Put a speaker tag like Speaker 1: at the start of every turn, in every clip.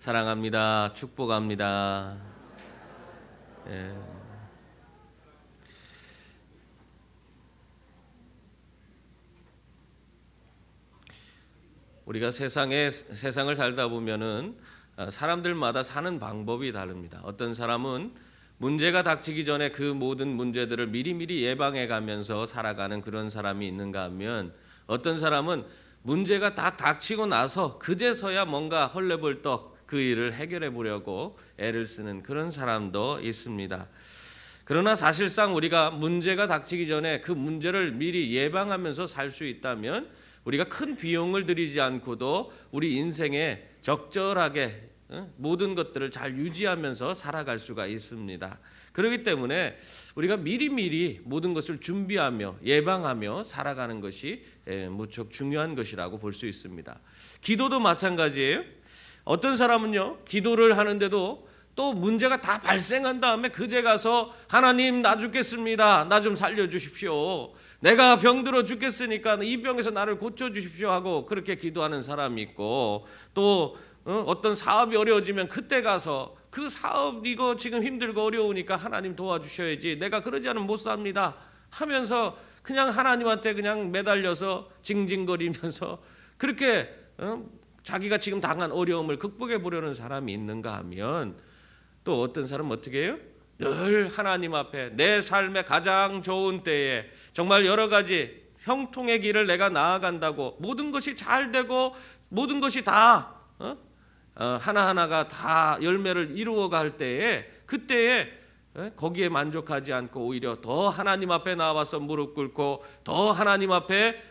Speaker 1: 사랑합니다. 축복합니다. 예. 우리가 세상을 살다 보면은 사람들마다 사는 방법이 다릅니다. 어떤 사람은 문제가 닥치기 전에 그 모든 문제들을 미리미리 예방해 가면서 살아가는 그런 사람이 있는가 하면, 어떤 사람은 문제가 다 닥치고 나서 그제서야 뭔가 헐레벌떡 그 일을 해결해 보려고 애를 쓰는 그런 사람도 있습니다. 그러나 사실상 우리가 문제가 닥치기 전에 그 문제를 미리 예방하면서 살 수 있다면 우리가 큰 비용을 들이지 않고도 우리 인생에 적절하게 모든 것들을 잘 유지하면서 살아갈 수가 있습니다. 그렇기 때문에 우리가 미리미리 모든 것을 준비하며 예방하며 살아가는 것이 무척 중요한 것이라고 볼 수 있습니다. 기도도 마찬가지예요. 어떤 사람은요, 기도를 하는데도 또 문제가 다 발생한 다음에 그제 가서 하나님 나 죽겠습니다. 나 좀 살려주십시오. 내가 병들어 죽겠으니까 이 병에서 나를 고쳐주십시오 하고 그렇게 기도하는 사람이 있고, 또 어떤 사업이 어려워지면 그때 가서 그 사업 이거 지금 힘들고 어려우니까 하나님 도와주셔야지, 내가 그러지 않으면 못 삽니다 하면서 그냥 하나님한테 그냥 매달려서 징징거리면서 그렇게 자기가 지금 당한 어려움을 극복해 보려는 사람이 있는가 하면, 또 어떤 사람은 어떻게 해요? 늘 하나님 앞에 내 삶의 가장 좋은 때에 정말 여러 가지 형통의 길을 내가 나아간다고 모든 것이 잘 되고 모든 것이 다 하나하나가 다 열매를 이루어갈 때에, 그때에 거기에 만족하지 않고 오히려 더 하나님 앞에 나와서 무릎 꿇고 더 하나님 앞에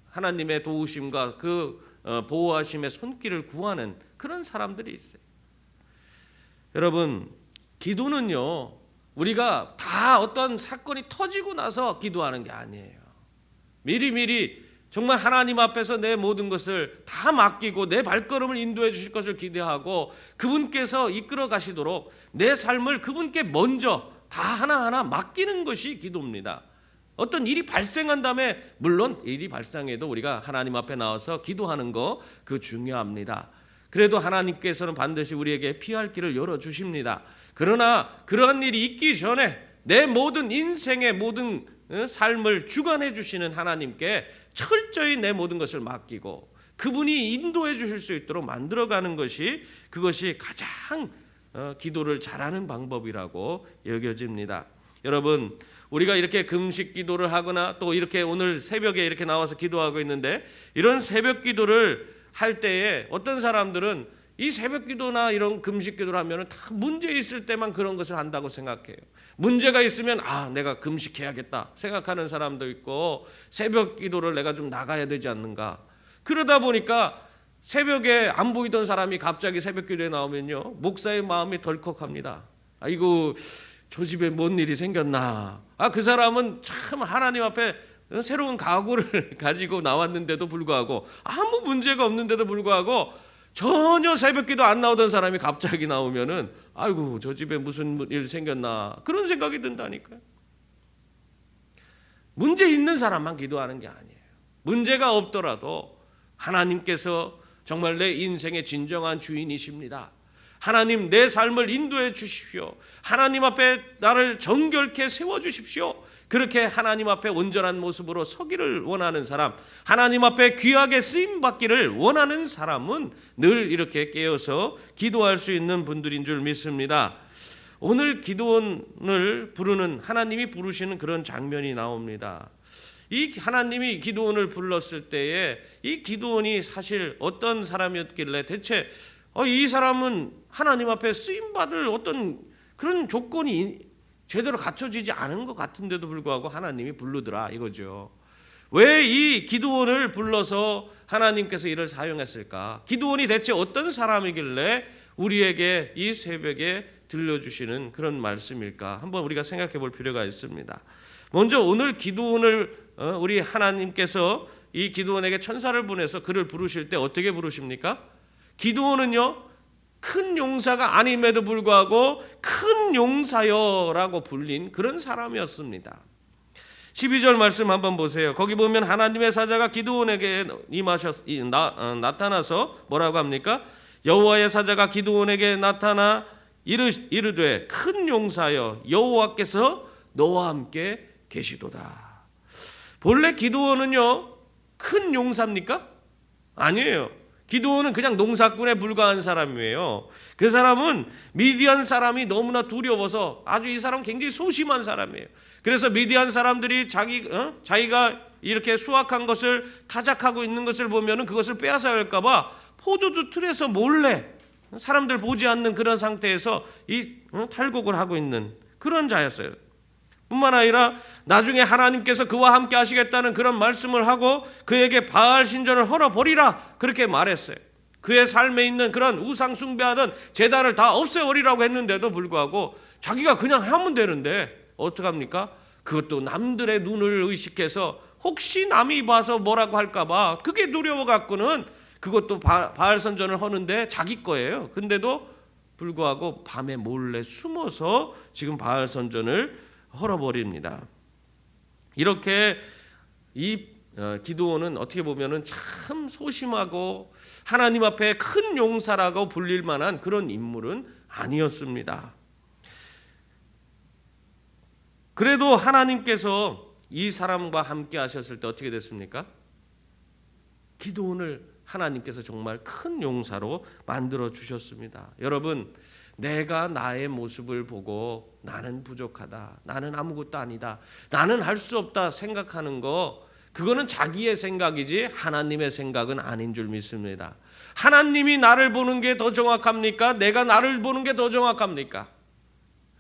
Speaker 1: 하나님의 도우심과 그 보호하심의 손길을 구하는 그런 사람들이 있어요. 여러분, 기도는요, 우리가 다 어떤 사건이 터지고 나서 기도하는 게 아니에요. 미리미리 정말 하나님 앞에서 내 모든 것을 다 맡기고 내 발걸음을 인도해 주실 것을 기대하고 그분께서 이끌어 가시도록 내 삶을 그분께 먼저 다 하나하나 맡기는 것이 기도입니다. 어떤 일이 발생한 다음에, 물론 일이 발생해도 우리가 하나님 앞에 나와서 기도하는 거 그 중요합니다. 그래도 하나님께서는 반드시 우리에게 피할 길을 열어주십니다. 그러나 그러한 일이 있기 전에 내 모든 인생의 모든 삶을 주관해 주시는 하나님께 철저히 내 모든 것을 맡기고 그분이 인도해 주실 수 있도록 만들어가는 것이, 그것이 가장 기도를 잘하는 방법이라고 여겨집니다. 여러분, 우리가 이렇게 금식 기도를 하거나 또 이렇게 오늘 새벽에 이렇게 나와서 기도하고 있는데, 이런 새벽 기도를 할 때에 어떤 사람들은 이 새벽 기도나 이런 금식 기도를 하면 다 문제 있을 때만 그런 것을 한다고 생각해요. 문제가 있으면 내가 금식해야겠다 생각하는 사람도 있고, 새벽 기도를 내가 좀 나가야 되지 않는가. 그러다 보니까 새벽에 안 보이던 사람이 갑자기 새벽 기도에 나오면요, 목사의 마음이 덜컥합니다. 아이고, 저 집에 뭔 일이 생겼나. 그 사람은 참 하나님 앞에 새로운 각오를 가지고 나왔는데도 불구하고, 아무 문제가 없는데도 불구하고 전혀 새벽기도 안 나오던 사람이 갑자기 나오면은 아이고, 저 집에 무슨 일 생겼나, 그런 생각이 든다니까요. 문제 있는 사람만 기도하는 게 아니에요. 문제가 없더라도 하나님께서 정말 내 인생의 진정한 주인이십니다. 하나님, 내 삶을 인도해 주십시오. 하나님 앞에 나를 정결케 세워주십시오. 그렇게 하나님 앞에 온전한 모습으로 서기를 원하는 사람, 하나님 앞에 귀하게 쓰임받기를 원하는 사람은 늘 이렇게 깨어서 기도할 수 있는 분들인 줄 믿습니다. 오늘 기도원을 부르는, 하나님이 부르시는 그런 장면이 나옵니다. 이 하나님이 기도원을 불렀을 때에 이 기도원이 사실 어떤 사람이었길래, 대체 이 사람은 하나님 앞에 쓰임받을 어떤 그런 조건이 제대로 갖춰지지 않은 것 같은데도 불구하고 하나님이 부르더라 이거죠. 왜 이 기드온을 불러서 하나님께서 이를 사용했을까? 기드온이 대체 어떤 사람이길래 우리에게 이 새벽에 들려주시는 그런 말씀일까? 한번 우리가 생각해 볼 필요가 있습니다. 먼저 오늘 기드온을 우리 하나님께서 이 기드온에게 천사를 보내서 그를 부르실 때 어떻게 부르십니까? 기드온은요, 큰 용사가 아님에도 불구하고 큰 용사여라고 불린 그런 사람이었습니다. 12절 말씀 한번 보세요. 거기 보면 하나님의 사자가 기드온에게 나타나서 뭐라고 합니까? 여호와의 사자가 기드온에게 나타나 이르되 큰 용사여 여호와께서 너와 함께 계시도다. 본래 기드온은요 큰 용사입니까? 아니에요. 기드온은 그냥 농사꾼에 불과한 사람이에요. 그 사람은 미디안 사람이 너무나 두려워서 아주 이 사람은 굉장히 소심한 사람이에요. 그래서 미디안 사람들이 자기가 이렇게 수확한 것을 타작하고 있는 것을 보면은 그것을 빼앗아 갈까 봐 포도주 틀에서 몰래 사람들 보지 않는 그런 상태에서 탈곡을 하고 있는 그런 자였어요. 뿐만 아니라 나중에 하나님께서 그와 함께 하시겠다는 그런 말씀을 하고 그에게 바알 신전을 헐어버리라 그렇게 말했어요. 그의 삶에 있는 그런 우상 숭배하던 제단을 다 없애버리라고 했는데도 불구하고 자기가 그냥 하면 되는데 어떡합니까? 그것도 남들의 눈을 의식해서 혹시 남이 봐서 뭐라고 할까 봐 그게 두려워 갖고는 그것도 바알 선전을 하는데 자기 거예요. 근데도 불구하고 밤에 몰래 숨어서 지금 바알 선전을 헐어버립니다. 이렇게 이 기드온은 어떻게 보면은 참 소심하고 하나님 앞에 큰 용사라고 불릴 만한 그런 인물은 아니었습니다. 그래도 하나님께서 이 사람과 함께 하셨을 때 어떻게 됐습니까? 기드온을 하나님께서 정말 큰 용사로 만들어 주셨습니다. 여러분, 내가 나의 모습을 보고 나는 부족하다, 나는 아무것도 아니다, 나는 할 수 없다 생각하는 거, 그거는 자기의 생각이지 하나님의 생각은 아닌 줄 믿습니다. 하나님이 나를 보는 게 더 정확합니까? 내가 나를 보는 게 더 정확합니까?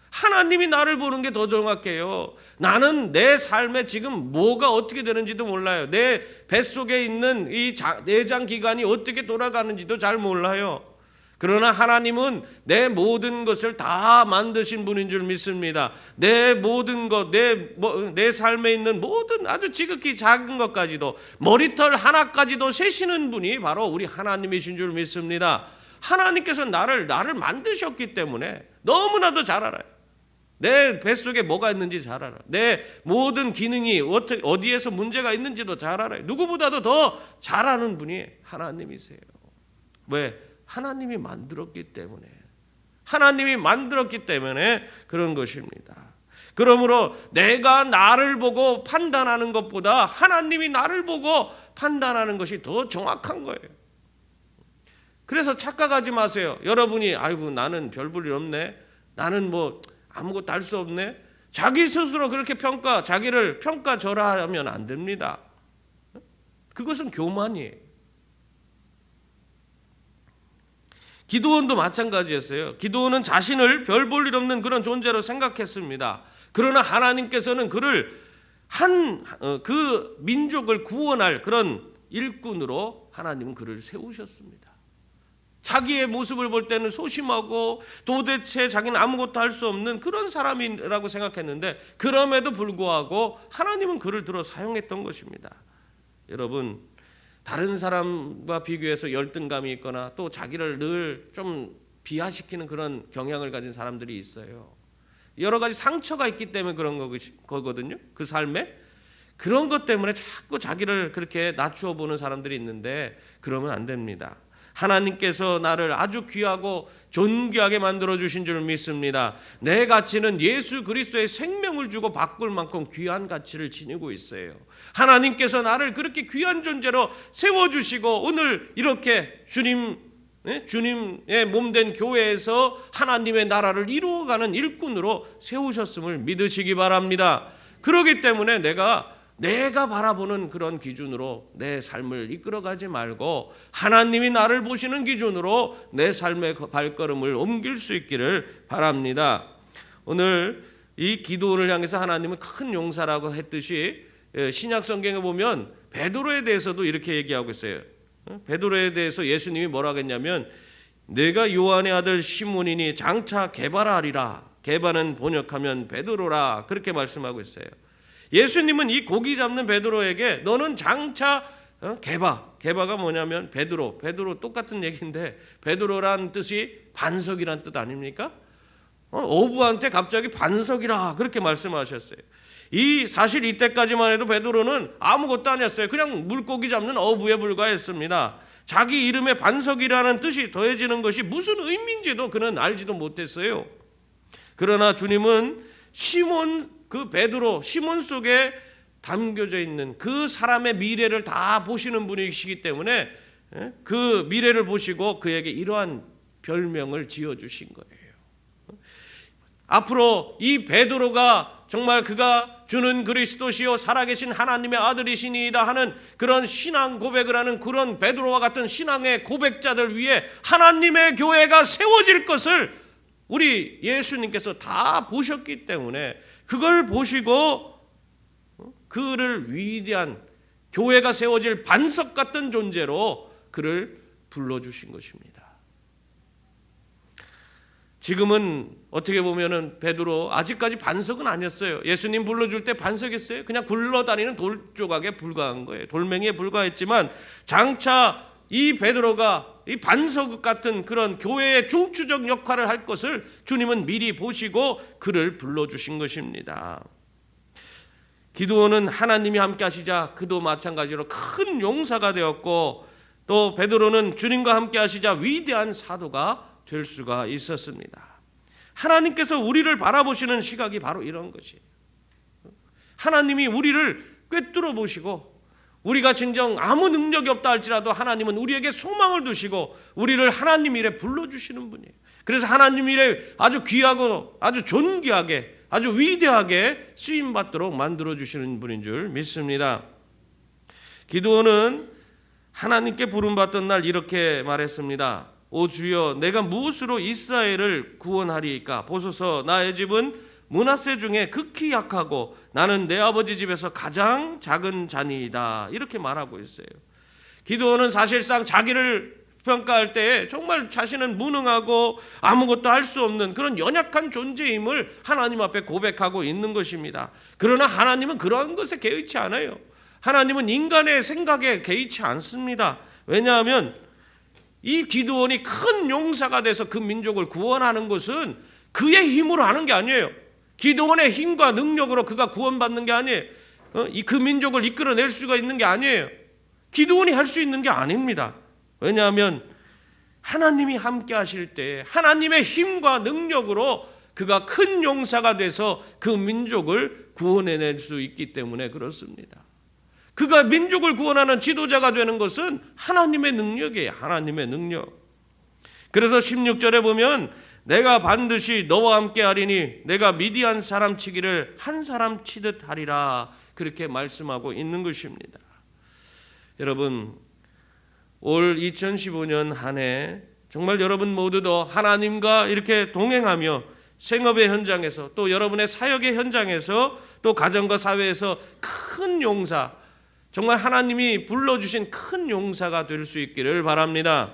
Speaker 1: 하나님이 나를 보는 게 더 정확해요. 나는 내 삶에 지금 뭐가 어떻게 되는지도 몰라요. 내 뱃속에 있는 이 내장 기관이 어떻게 돌아가는지도 잘 몰라요. 그러나 하나님은 내 모든 것을 다 만드신 분인 줄 믿습니다. 내 모든 것, 내 삶에 있는 모든 아주 지극히 작은 것까지도, 머리털 하나까지도 세시는 분이 바로 우리 하나님이신 줄 믿습니다. 하나님께서 나를 만드셨기 때문에 너무나도 잘 알아요. 내 뱃속에 뭐가 있는지 잘 알아. 내 모든 기능이 어디에서 문제가 있는지도 잘 알아요. 누구보다도 더 잘 아는 분이 하나님이세요. 왜? 하나님이 만들었기 때문에. 하나님이 만들었기 때문에 그런 것입니다. 그러므로 내가 나를 보고 판단하는 것보다 하나님이 나를 보고 판단하는 것이 더 정확한 거예요. 그래서 착각하지 마세요. 여러분이 아이고 나는 별 볼 일 없네, 나는 뭐 아무것도 할 수 없네, 자기 스스로 그렇게 자기를 평가절하하면 안 됩니다. 그것은 교만이에요. 기드온도 마찬가지였어요. 기드온은 자신을 별 볼 일 없는 그런 존재로 생각했습니다. 그러나 하나님께서는 그를 그 민족을 구원할 그런 일꾼으로 하나님은 그를 세우셨습니다. 자기의 모습을 볼 때는 소심하고 도대체 자기는 아무것도 할 수 없는 그런 사람이라고 생각했는데 그럼에도 불구하고 하나님은 그를 들어 사용했던 것입니다. 여러분, 다른 사람과 비교해서 열등감이 있거나 또 자기를 늘 좀 비하시키는 그런 경향을 가진 사람들이 있어요. 여러 가지 상처가 있기 때문에 그런 거거든요. 그 삶에 그런 것 때문에 자꾸 자기를 그렇게 낮추어 보는 사람들이 있는데 그러면 안 됩니다. 하나님께서 나를 아주 귀하고 존귀하게 만들어 주신 줄 믿습니다. 내 가치는 예수 그리스도의 생명을 주고 바꿀 만큼 귀한 가치를 지니고 있어요. 하나님께서 나를 그렇게 귀한 존재로 세워주시고 오늘 이렇게 주님의 몸된 교회에서 하나님의 나라를 이루어가는 일꾼으로 세우셨음을 믿으시기 바랍니다. 그렇기 때문에 내가 바라보는 그런 기준으로 내 삶을 이끌어가지 말고 하나님이 나를 보시는 기준으로 내 삶의 발걸음을 옮길 수 있기를 바랍니다. 오늘 이 기드온을 향해서 하나님은 큰 용사라고 했듯이 신약 성경에 보면 베드로에 대해서도 이렇게 얘기하고 있어요. 베드로에 대해서 예수님이 뭐라고 했냐면 내가 요한의 아들 시몬이니 장차 게바라리라. 게바는 번역하면 베드로라. 그렇게 말씀하고 있어요. 예수님은 이 고기 잡는 베드로에게 너는 장차 게바가 뭐냐면 베드로 똑같은 얘기인데 베드로란 뜻이 반석이란 뜻 아닙니까? 어부한테 갑자기 반석이라 그렇게 말씀하셨어요. 사실 이때까지만 해도 베드로는 아무것도 아니었어요. 그냥 물고기 잡는 어부에 불과했습니다. 자기 이름에 반석이라는 뜻이 더해지는 것이 무슨 의미인지도 그는 알지도 못했어요. 그러나 주님은 시몬, 그 베드로, 시몬 속에 담겨져 있는 그 사람의 미래를 다 보시는 분이시기 때문에 그 미래를 보시고 그에게 이러한 별명을 지어주신 거예요. 앞으로 이 베드로가 정말 그가 주는 그리스도시요 살아계신 하나님의 아들이시니이다 하는 그런 신앙 고백을 하는 그런 베드로와 같은 신앙의 고백자들 위해 하나님의 교회가 세워질 것을 우리 예수님께서 다 보셨기 때문에 그걸 보시고 그를 위대한 교회가 세워질 반석 같은 존재로 그를 불러주신 것입니다. 지금은 어떻게 보면은 베드로 아직까지 반석은 아니었어요. 예수님 불러줄 때 반석이었어요. 그냥 굴러다니는 돌 조각에 불과한 거예요. 돌멩이에 불과했지만 장차 이 베드로가 이 반석 같은 그런 교회의 중추적 역할을 할 것을 주님은 미리 보시고 그를 불러주신 것입니다. 기드온은 하나님이 함께 하시자 그도 마찬가지로 큰 용사가 되었고, 또 베드로는 주님과 함께 하시자 위대한 사도가 될 수가 있었습니다. 하나님께서 우리를 바라보시는 시각이 바로 이런 것이에요. 하나님이 우리를 꿰뚫어 보시고, 우리가 진정 아무 능력이 없다 할지라도 하나님은 우리에게 소망을 두시고 우리를 하나님 일에 불러주시는 분이에요. 그래서 하나님 일에 아주 귀하고 아주 존귀하게 아주 위대하게 쓰임받도록 만들어주시는 분인 줄 믿습니다. 기드온은 하나님께 부름받던 날 이렇게 말했습니다. 오 주여, 내가 무엇으로 이스라엘을 구원하리이까? 보소서, 나의 집은 므낫세 중에 극히 약하고 나는 내 아버지 집에서 가장 작은 자니이다. 이렇게 말하고 있어요. 기드온은 사실상 자기를 평가할 때 정말 자신은 무능하고 아무것도 할 수 없는 그런 연약한 존재임을 하나님 앞에 고백하고 있는 것입니다. 그러나 하나님은 그러한 것에 개의치 않아요. 하나님은 인간의 생각에 개의치 않습니다. 왜냐하면 이 기드온이 큰 용사가 돼서 그 민족을 구원하는 것은 그의 힘으로 하는 게 아니에요. 기드온의 힘과 능력으로 그가 구원받는 게 아니에요. 그 민족을 이끌어낼 수가 있는 게 아니에요. 기드온이 할 수 있는 게 아닙니다. 왜냐하면 하나님이 함께 하실 때 하나님의 힘과 능력으로 그가 큰 용사가 돼서 그 민족을 구원해낼 수 있기 때문에 그렇습니다. 그가 민족을 구원하는 지도자가 되는 것은 하나님의 능력이에요. 하나님의 능력. 그래서 16절에 보면 내가 반드시 너와 함께 하리니 내가 미디안 사람 치기를 한 사람 치듯 하리라, 그렇게 말씀하고 있는 것입니다. 여러분, 올 2015년 한 해 정말 여러분 모두도 하나님과 이렇게 동행하며 생업의 현장에서 또 여러분의 사역의 현장에서 또 가정과 사회에서 큰 용사, 정말 하나님이 불러주신 큰 용사가 될 수 있기를 바랍니다.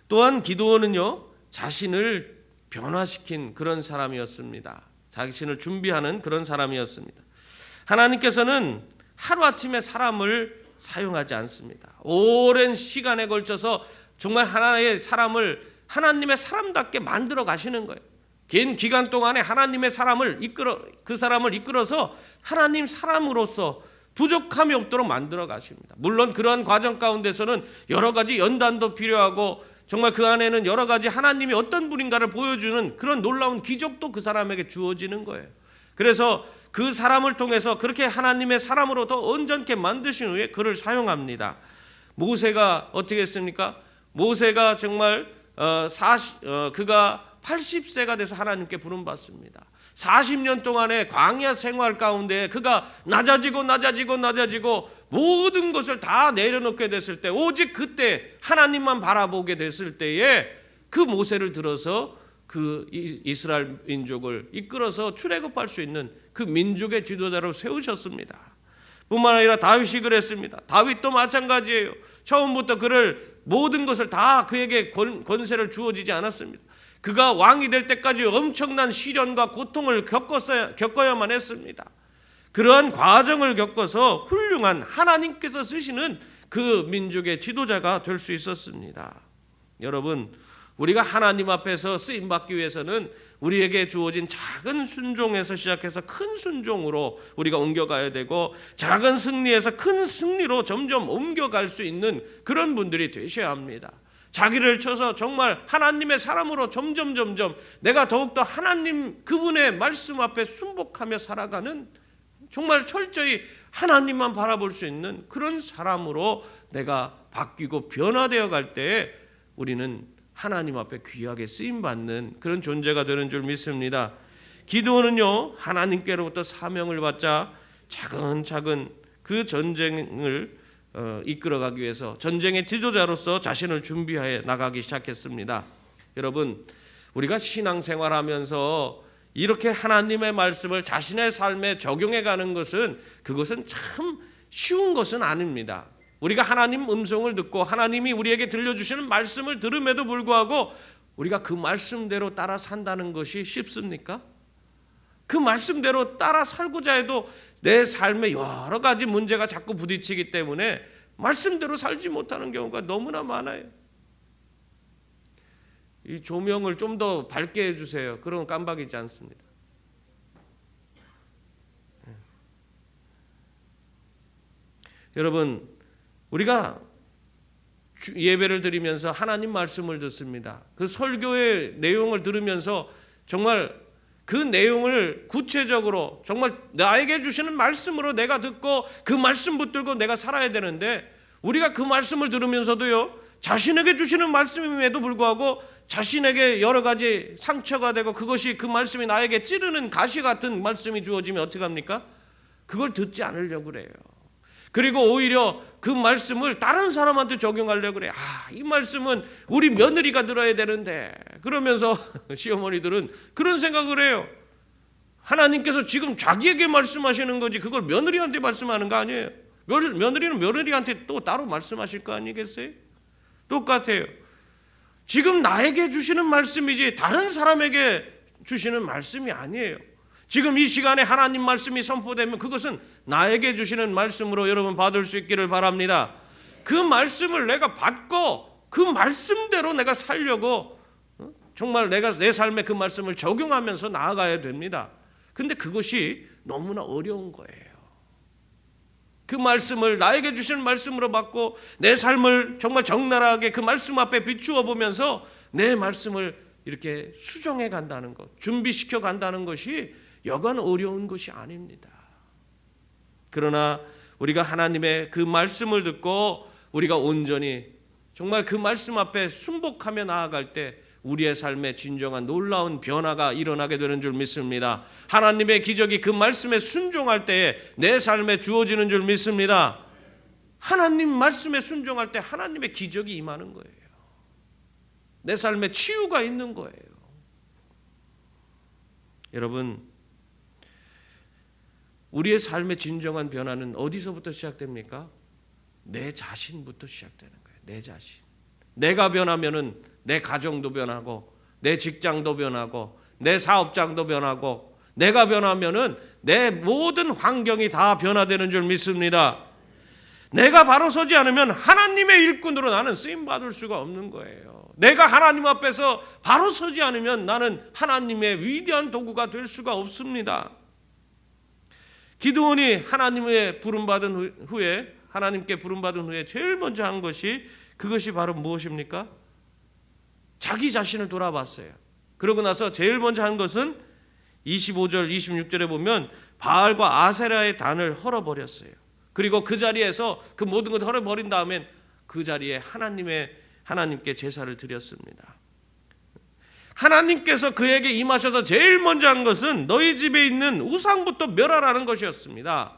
Speaker 1: 또한 기드온은요, 자신을 변화시킨 그런 사람이었습니다. 자신을 준비하는 그런 사람이었습니다. 하나님께서는 하루아침에 사람을 사용하지 않습니다. 오랜 시간에 걸쳐서 정말 하나의 사람을 하나님의 사람답게 만들어 가시는 거예요. 긴 기간 동안에 하나님의 사람을 그 사람을 이끌어서 하나님 사람으로서 부족함이 없도록 만들어 가십니다. 물론 그러한 과정 가운데서는 여러 가지 연단도 필요하고 정말 그 안에는 여러 가지 하나님이 어떤 분인가를 보여주는 그런 놀라운 기적도 그 사람에게 주어지는 거예요. 그래서 그 사람을 통해서 그렇게 하나님의 사람으로 더 온전케 만드신 후에 그를 사용합니다. 모세가 어떻게 했습니까? 모세가 정말 그가 80세가 돼서 하나님께 부름받습니다. 40년 동안의 광야 생활 가운데 그가 낮아지고 모든 것을 다 내려놓게 됐을 때, 오직 그때 하나님만 바라보게 됐을 때에 그 모세를 들어서 그 이스라엘 민족을 이끌어서 출애굽할 수 있는 그 민족의 지도자로 세우셨습니다. 뿐만 아니라 다윗이 그랬습니다. 다윗도 마찬가지예요. 처음부터 그를 모든 것을 다 그에게 권세를 주어지지 않았습니다. 그가 왕이 될 때까지 엄청난 시련과 고통을 겪어야만 했습니다. 그러한 과정을 겪어서 훌륭한 하나님께서 쓰시는 그 민족의 지도자가 될 수 있었습니다. 여러분, 우리가 하나님 앞에서 쓰임받기 위해서는 우리에게 주어진 작은 순종에서 시작해서 큰 순종으로 우리가 옮겨가야 되고, 작은 승리에서 큰 승리로 점점 옮겨갈 수 있는 그런 분들이 되셔야 합니다. 자기를 쳐서 정말 하나님의 사람으로 점점 내가 더욱더 하나님 그분의 말씀 앞에 순복하며 살아가는, 정말 철저히 하나님만 바라볼 수 있는 그런 사람으로 내가 바뀌고 변화되어 갈 때에 우리는 하나님 앞에 귀하게 쓰임받는 그런 존재가 되는 줄 믿습니다. 기드온은요, 하나님께로부터 사명을 받자 차근차근 그 전쟁을 이끌어가기 위해서 전쟁의 지도자로서 자신을 준비해 나가기 시작했습니다. 여러분, 우리가 신앙생활하면서 이렇게 하나님의 말씀을 자신의 삶에 적용해가는 것은, 그것은 참 쉬운 것은 아닙니다. 우리가 하나님 음성을 듣고 하나님이 우리에게 들려주시는 말씀을 들음에도 불구하고 우리가 그 말씀대로 따라 산다는 것이 쉽습니까? 그 말씀대로 따라 살고자 해도 내 삶에 여러 가지 문제가 자꾸 부딪히기 때문에 말씀대로 살지 못하는 경우가 너무나 많아요. 이 조명을 좀 더 밝게 해주세요. 그러면 깜박이지 않습니다. 여러분, 우리가 예배를 드리면서 하나님 말씀을 듣습니다. 그 설교의 내용을 들으면서 정말 그 내용을 구체적으로 정말 나에게 주시는 말씀으로 내가 듣고 그 말씀 붙들고 내가 살아야 되는데, 우리가 그 말씀을 들으면서도요, 자신에게 주시는 말씀임에도 불구하고 자신에게 여러 가지 상처가 되고 그것이 그 말씀이 나에게 찌르는 가시 같은 말씀이 주어지면 어떻게 합니까? 그걸 듣지 않으려고 그래요. 그리고 오히려 그 말씀을 다른 사람한테 적용하려고 그래. 이 말씀은 우리 며느리가 들어야 되는데, 그러면서 시어머니들은 그런 생각을 해요. 하나님께서 지금 자기에게 말씀하시는 거지 그걸 며느리한테 말씀하는 거 아니에요. 며느리는 며느리한테 또 따로 말씀하실 거 아니겠어요? 똑같아요. 지금 나에게 주시는 말씀이지 다른 사람에게 주시는 말씀이 아니에요. 지금 이 시간에 하나님 말씀이 선포되면 그것은 나에게 주시는 말씀으로 여러분 받을 수 있기를 바랍니다. 그 말씀을 내가 받고 그 말씀대로 내가 살려고 정말 내가 내 삶에 그 말씀을 적용하면서 나아가야 됩니다. 근데 그것이 너무나 어려운 거예요. 그 말씀을 나에게 주시는 말씀으로 받고 내 삶을 정말 적나라하게 그 말씀 앞에 비추어 보면서 내 말씀을 이렇게 수정해 간다는 것, 준비시켜 간다는 것이 여간 어려운 것이 아닙니다. 그러나 우리가 하나님의 그 말씀을 듣고 우리가 온전히 정말 그 말씀 앞에 순복하며 나아갈 때 우리의 삶에 진정한 놀라운 변화가 일어나게 되는 줄 믿습니다. 하나님의 기적이 그 말씀에 순종할 때에 내 삶에 주어지는 줄 믿습니다. 하나님 말씀에 순종할 때 하나님의 기적이 임하는 거예요. 내 삶에 치유가 있는 거예요. 여러분, 우리의 삶의 진정한 변화는 어디서부터 시작됩니까? 내 자신부터 시작되는 거예요. 내 자신. 내가 변하면은 내 가정도 변하고 내 직장도 변하고 내 사업장도 변하고, 내가 변하면은 내 모든 환경이 다 변화되는 줄 믿습니다. 내가 바로 서지 않으면 하나님의 일꾼으로 나는 쓰임받을 수가 없는 거예요. 내가 하나님 앞에서 바로 서지 않으면 나는 하나님의 위대한 도구가 될 수가 없습니다. 기드온이 하나님의 부름받은 후에, 하나님께 부름받은 후에 제일 먼저 한 것이, 그것이 바로 무엇입니까? 자기 자신을 돌아봤어요. 그러고 나서 제일 먼저 한 것은 25절 26절에 보면 바알과 아세라의 단을 헐어버렸어요. 그리고 그 자리에서 그 모든 걸 헐어버린 다음엔 그 자리에 하나님께 제사를 드렸습니다. 하나님께서 그에게 임하셔서 제일 먼저 한 것은 너희 집에 있는 우상부터 멸하라는 것이었습니다.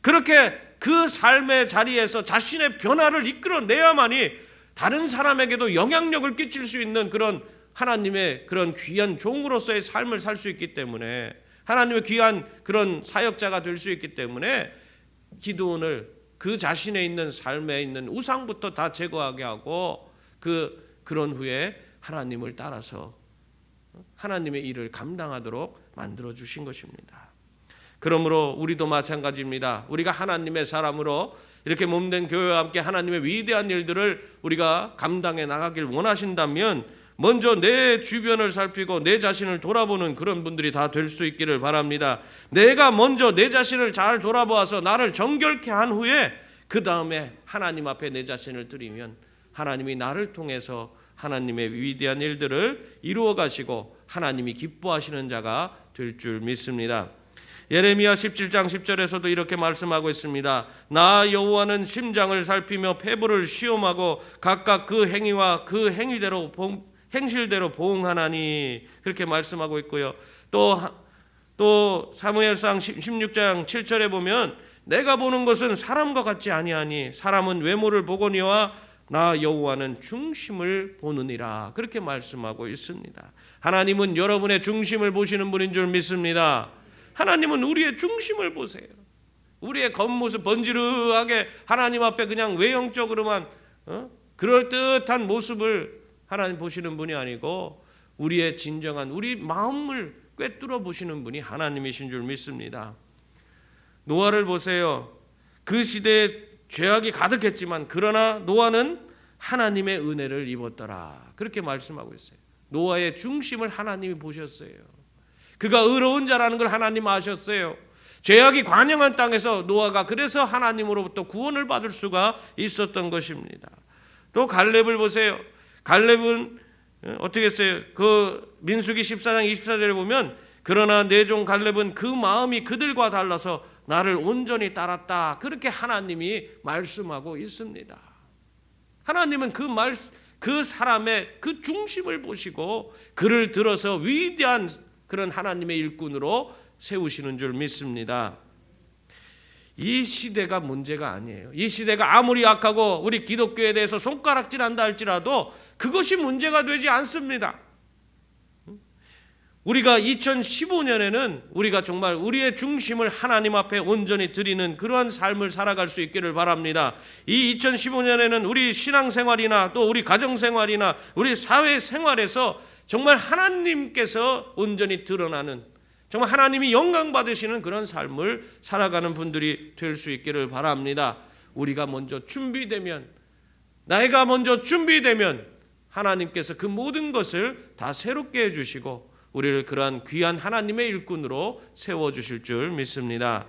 Speaker 1: 그렇게 그 삶의 자리에서 자신의 변화를 이끌어내야만이 다른 사람에게도 영향력을 끼칠 수 있는 그런 하나님의 그런 귀한 종으로서의 삶을 살 수 있기 때문에, 하나님의 귀한 그런 사역자가 될 수 있기 때문에 기드온을 그 자신에 있는 삶에 있는 우상부터 다 제거하게 하고 그런 후에 하나님을 따라서 하나님의 일을 감당하도록 만들어 주신 것입니다. 그러므로 우리도 마찬가지입니다. 우리가 하나님의 사람으로 이렇게 몸된 교회와 함께 하나님의 위대한 일들을 우리가 감당해 나가길 원하신다면 먼저 내 주변을 살피고 내 자신을 돌아보는 그런 분들이 다 될 수 있기를 바랍니다. 내가 먼저 내 자신을 잘 돌아보아서 나를 정결케 한 후에 그 다음에 하나님 앞에 내 자신을 드리면 하나님이 나를 통해서 하나님의 위대한 일들을 이루어 가시고 하나님이 기뻐하시는 자가 될 줄 믿습니다. 예레미야 17장 10절에서도 이렇게 말씀하고 있습니다. 나 여호와는 심장을 살피며 폐부를 시험하고 각각 그 행위와 그 행실대로 보응하나니, 그렇게 말씀하고 있고요. 또 사무엘상 16장 7절에 보면 내가 보는 것은 사람과 같지 아니하니 사람은 외모를 보거니와 나 여호와는 중심을 보느니라, 그렇게 말씀하고 있습니다. 하나님은 여러분의 중심을 보시는 분인 줄 믿습니다. 하나님은 우리의 중심을 보세요. 우리의 겉모습 번지르하게 하나님 앞에 그냥 외형적으로만 그럴듯한 모습을 하나님 보시는 분이 아니고 우리의 진정한 우리 마음을 꿰뚫어 보시는 분이 하나님이신 줄 믿습니다. 노아를 보세요. 그 시대에 죄악이 가득했지만 그러나 노아는 하나님의 은혜를 입었더라, 그렇게 말씀하고 있어요. 노아의 중심을 하나님이 보셨어요. 그가 의로운 자라는 걸 하나님 아셨어요. 죄악이 관영한 땅에서 노아가 그래서 하나님으로부터 구원을 받을 수가 있었던 것입니다. 또 갈렙을 보세요. 갈렙은 어떻게 했어요? 그 민수기 14장 24절에 보면 그러나 내 종 갈렙은 그 마음이 그들과 달라서 나를 온전히 따랐다, 그렇게 하나님이 말씀하고 있습니다. 하나님은 그 사람의 그 중심을 보시고 그를 들어서 위대한 그런 하나님의 일꾼으로 세우시는 줄 믿습니다. 이 시대가 문제가 아니에요. 이 시대가 아무리 악하고 우리 기독교에 대해서 손가락질한다 할지라도 그것이 문제가 되지 않습니다. 우리가 2015년에는 우리가 정말 우리의 중심을 하나님 앞에 온전히 드리는 그러한 삶을 살아갈 수 있기를 바랍니다. 이 2015년에는 우리 신앙생활이나 또 우리 가정생활이나 우리 사회생활에서 정말 하나님께서 온전히 드러나는, 정말 하나님이 영광 받으시는 그런 삶을 살아가는 분들이 될 수 있기를 바랍니다. 우리가 먼저 준비되면, 나이가 먼저 준비되면 하나님께서 그 모든 것을 다 새롭게 해주시고 우리를 그러한 귀한 하나님의 일꾼으로 세워주실 줄 믿습니다.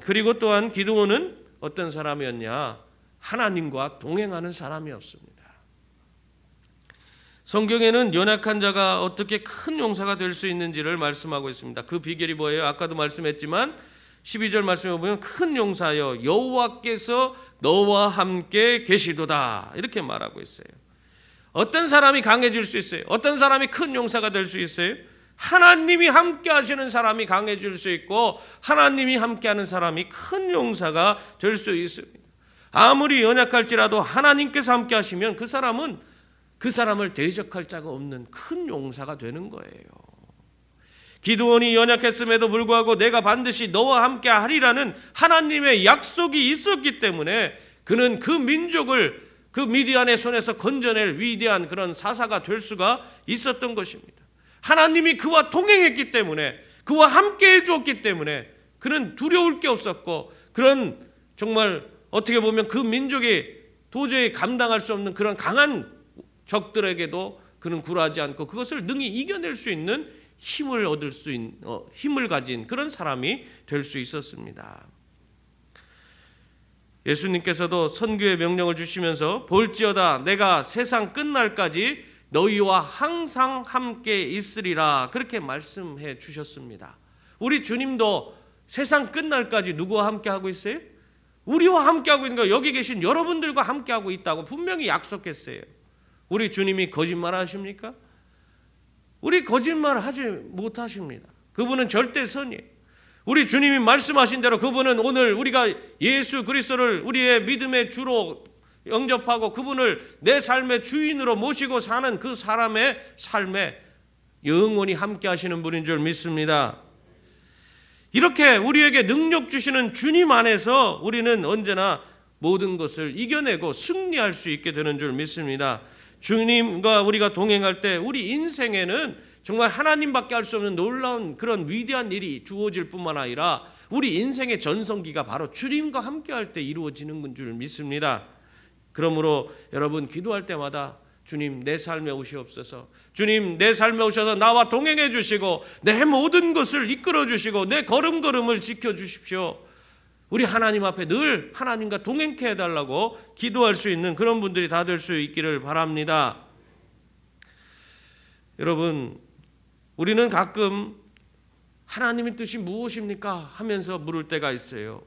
Speaker 1: 그리고 또한 기드온은 어떤 사람이었냐? 하나님과 동행하는 사람이었습니다. 성경에는 연약한 자가 어떻게 큰 용사가 될 수 있는지를 말씀하고 있습니다. 그 비결이 뭐예요? 아까도 말씀했지만 12절 말씀에 보면 큰 용사여 여호와께서 너와 함께 계시도다, 이렇게 말하고 있어요. 어떤 사람이 강해질 수 있어요? 어떤 사람이 큰 용사가 될 수 있어요? 하나님이 함께 하시는 사람이 강해질 수 있고 하나님이 함께하는 사람이 큰 용사가 될 수 있습니다. 아무리 연약할지라도 하나님께서 함께 하시면 그 사람을 대적할 자가 없는 큰 용사가 되는 거예요. 기드온이 연약했음에도 불구하고 내가 반드시 너와 함께 하리라는 하나님의 약속이 있었기 때문에 그는 그 민족을 그 미디안의 손에서 건져낼 위대한 그런 사사가 될 수가 있었던 것입니다. 하나님이 그와 동행했기 때문에, 그와 함께 해주었기 때문에 그는 두려울 게 없었고, 그런 정말 어떻게 보면 그 민족이 도저히 감당할 수 없는 그런 강한 적들에게도 그는 굴하지 않고 그것을 능히 이겨낼 수 있는 힘을 가진 그런 사람이 될 수 있었습니다. 예수님께서도 선교의 명령을 주시면서 볼지어다 내가 세상 끝날까지 너희와 항상 함께 있으리라, 그렇게 말씀해 주셨습니다. 우리 주님도 세상 끝날까지 누구와 함께 하고 있어요? 우리와 함께 하고 있는 거, 여기 계신 여러분들과 함께 하고 있다고 분명히 약속했어요. 우리 주님이 거짓말 하십니까? 우리 거짓말 하지 못하십니다. 그분은 절대 선이에요. 우리 주님이 말씀하신 대로 그분은 오늘 우리가 예수 그리스도를 우리의 믿음의 주로 영접하고 그분을 내 삶의 주인으로 모시고 사는 그 사람의 삶에 영원히 함께 하시는 분인 줄 믿습니다. 이렇게 우리에게 능력 주시는 주님 안에서 우리는 언제나 모든 것을 이겨내고 승리할 수 있게 되는 줄 믿습니다. 주님과 우리가 동행할 때 우리 인생에는 정말 하나님밖에 할 수 없는 놀라운 그런 위대한 일이 주어질 뿐만 아니라 우리 인생의 전성기가 바로 주님과 함께할 때 이루어지는 줄 믿습니다. 그러므로 여러분 기도할 때마다 주님 내 삶에 오시옵소서, 주님 내 삶에 오셔서 나와 동행해 주시고 내 모든 것을 이끌어 주시고 내 걸음걸음을 지켜주십시오. 우리 하나님 앞에 늘 하나님과 동행케 해달라고 기도할 수 있는 그런 분들이 다 될 수 있기를 바랍니다. 여러분, 우리는 가끔 하나님의 뜻이 무엇입니까? 하면서 물을 때가 있어요.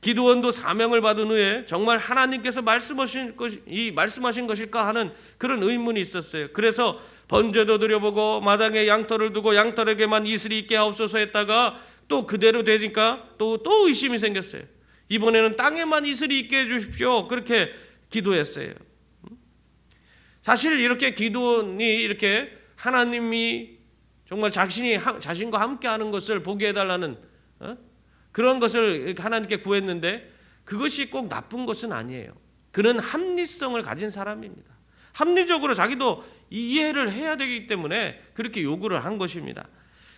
Speaker 1: 기드온도 사명을 받은 후에 정말 하나님께서 말씀하신 것일까 하는 그런 의문이 있었어요. 그래서 번제도 드려보고 마당에 양털을 두고 양털에게만 이슬이 있게 하옵소서 했다가 또 그대로 되니까 또 의심이 생겼어요. 이번에는 땅에만 이슬이 있게 해주십시오. 그렇게 기도했어요. 사실 이렇게 기드온이 이렇게 하나님이 정말 자신과 함께하는 것을 보게 해달라는 그런 것을 하나님께 구했는데 그것이 꼭 나쁜 것은 아니에요. 그는 합리성을 가진 사람입니다. 합리적으로 자기도 이해를 해야 되기 때문에 그렇게 요구를 한 것입니다.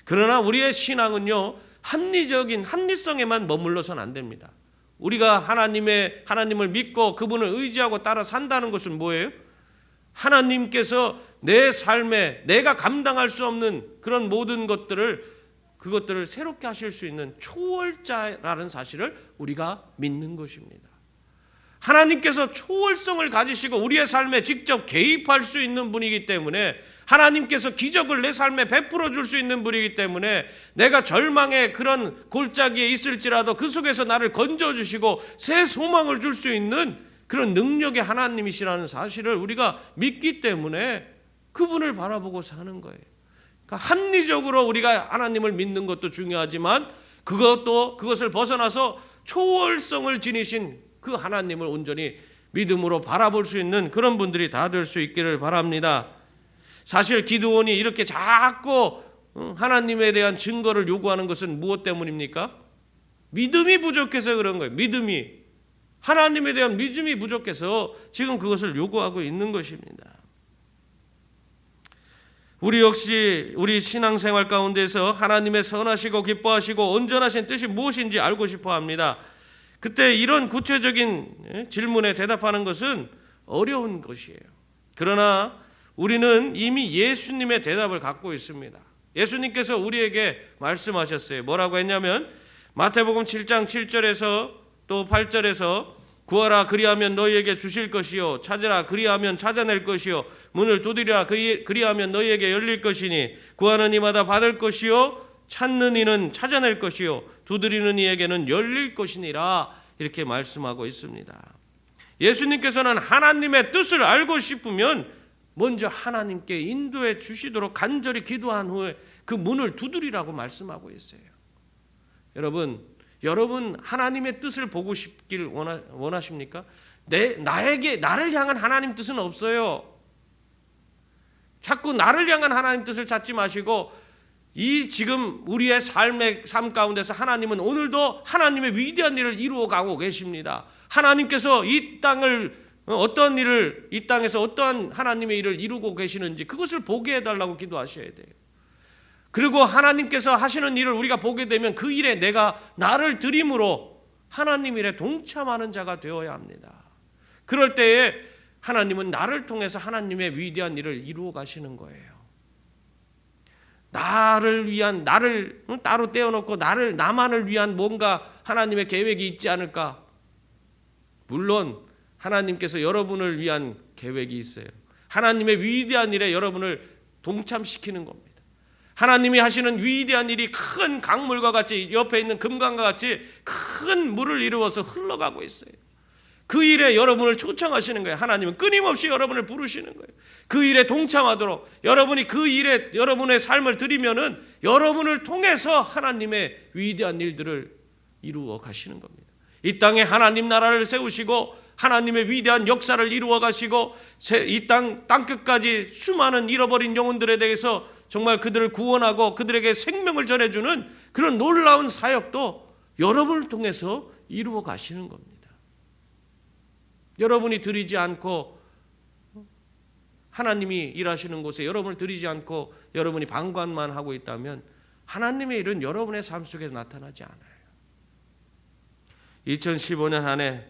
Speaker 1: 그러나 우리의 신앙은요, 합리성에만 머물러서는 안 됩니다. 우리가 하나님을 믿고 그분을 의지하고 따라 산다는 것은 뭐예요? 하나님께서 내 삶에 내가 감당할 수 없는 그런 모든 그것들을 새롭게 하실 수 있는 초월자라는 사실을 우리가 믿는 것입니다. 하나님께서 초월성을 가지시고 우리의 삶에 직접 개입할 수 있는 분이기 때문에, 하나님께서 기적을 내 삶에 베풀어 줄 수 있는 분이기 때문에 내가 절망의 그런 골짜기에 있을지라도 그 속에서 나를 건져주시고 새 소망을 줄 수 있는 그런 능력의 하나님이시라는 사실을 우리가 믿기 때문에 그분을 바라보고 사는 거예요. 그러니까 합리적으로 우리가 하나님을 믿는 것도 중요하지만 그것을 벗어나서 초월성을 지니신 그 하나님을 온전히 믿음으로 바라볼 수 있는 그런 분들이 다 될 수 있기를 바랍니다. 사실 기드온이 이렇게 자꾸 하나님에 대한 증거를 요구하는 것은 무엇 때문입니까? 믿음이 부족해서 그런 거예요. 하나님에 대한 믿음이 부족해서 지금 그것을 요구하고 있는 것입니다. 우리 역시 우리 신앙생활 가운데서 하나님의 선하시고 기뻐하시고 온전하신 뜻이 무엇인지 알고 싶어 합니다. 그때 이런 구체적인 질문에 대답하는 것은 어려운 것이에요. 그러나 우리는 이미 예수님의 대답을 갖고 있습니다. 예수님께서 우리에게 말씀하셨어요. 뭐라고 했냐면 마태복음 7장 7절에서 또 8절에서 구하라 그리하면 너희에게 주실 것이요 찾으라 그리하면 찾아낼 것이요 문을 두드리라 그리하면 너희에게 열릴 것이니 구하는 이마다 받을 것이요 찾는 이는 찾아낼 것이요 두드리는 이에게는 열릴 것이니라, 이렇게 말씀하고 있습니다. 예수님께서는 하나님의 뜻을 알고 싶으면 먼저 하나님께 인도해 주시도록 간절히 기도한 후에 그 문을 두드리라고 말씀하고 있어요. 여러분 하나님의 뜻을 보고 싶길 원하십니까? 나를 향한 하나님 뜻은 없어요. 자꾸 나를 향한 하나님 뜻을 찾지 마시고 지금 우리의 삶 가운데서 하나님은 오늘도 하나님의 위대한 일을 이루어가고 계십니다. 하나님께서 이 땅에서 어떠한 하나님의 일을 이루고 계시는지 그것을 보게 해달라고 기도하셔야 돼요. 그리고 하나님께서 하시는 일을 우리가 보게 되면 그 일에 내가 나를 드림으로 하나님 일에 동참하는 자가 되어야 합니다. 그럴 때에 하나님은 나를 통해서 하나님의 위대한 일을 이루어 가시는 거예요. 나를 따로 떼어놓고 나만을 위한 뭔가 하나님의 계획이 있지 않을까? 물론 하나님께서 여러분을 위한 계획이 있어요. 하나님의 위대한 일에 여러분을 동참시키는 겁니다. 하나님이 하시는 위대한 일이 큰 강물과 같이 옆에 있는 금강과 같이 큰 물을 이루어서 흘러가고 있어요. 그 일에 여러분을 초청하시는 거예요. 하나님은 끊임없이 여러분을 부르시는 거예요. 그 일에 동참하도록, 여러분이 그 일에 여러분의 삶을 드리면은 여러분을 통해서 하나님의 위대한 일들을 이루어 가시는 겁니다. 이 땅에 하나님 나라를 세우시고 하나님의 위대한 역사를 이루어 가시고 이 땅끝까지 수많은 잃어버린 영혼들에 대해서 정말 그들을 구원하고 그들에게 생명을 전해주는 그런 놀라운 사역도 여러분을 통해서 이루어 가시는 겁니다. 여러분이 드리지 않고 하나님이 일하시는 곳에 여러분을 들이지 않고 여러분이 방관만 하고 있다면 하나님의 일은 여러분의 삶 속에 나타나지 않아요. 2015년 한 해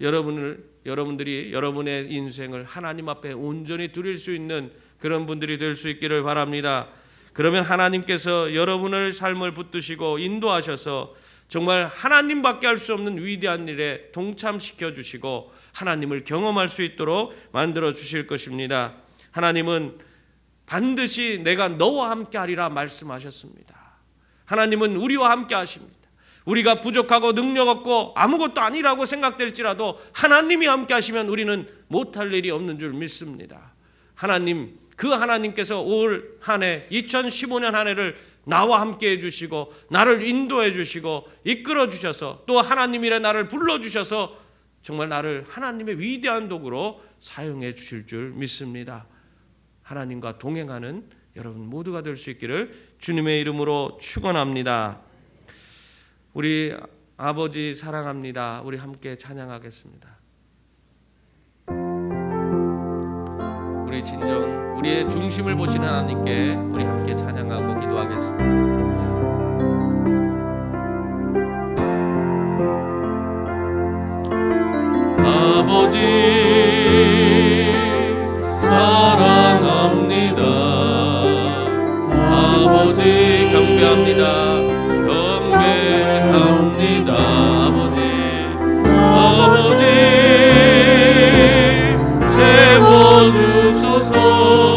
Speaker 1: 여러분들이 여러분의 인생을 하나님 앞에 온전히 드릴 수 있는 그런 분들이 될 수 있기를 바랍니다. 그러면 하나님께서 여러분의 삶을 붙드시고 인도하셔서 정말 하나님밖에 할 수 없는 위대한 일에 동참시켜 주시고 하나님을 경험할 수 있도록 만들어 주실 것입니다. 하나님은 반드시 내가 너와 함께 하리라 말씀하셨습니다. 하나님은 우리와 함께 하십니다. 우리가 부족하고 능력 없고 아무것도 아니라고 생각될지라도 하나님이 함께 하시면 우리는 못할 일이 없는 줄 믿습니다. 하나님, 그 하나님께서 올 한 해 2015년 한 해를 나와 함께 해주시고 나를 인도해 주시고 이끌어 주셔서 또 하나님 일에 나를 불러주셔서 정말 나를 하나님의 위대한 도구로 사용해 주실 줄 믿습니다. 하나님과 동행하는 여러분 모두가 될 수 있기를 주님의 이름으로 축원합니다. 우리 아버지 사랑합니다. 우리 함께 찬양하겠습니다. 우리 진정 우리의 중심을 보시는 하나님께 우리 함께 찬양하고 기도하겠습니다. 아버지 사랑합니다. 아버지 경배합니다. 경배합니다. 아버지 채워주소서.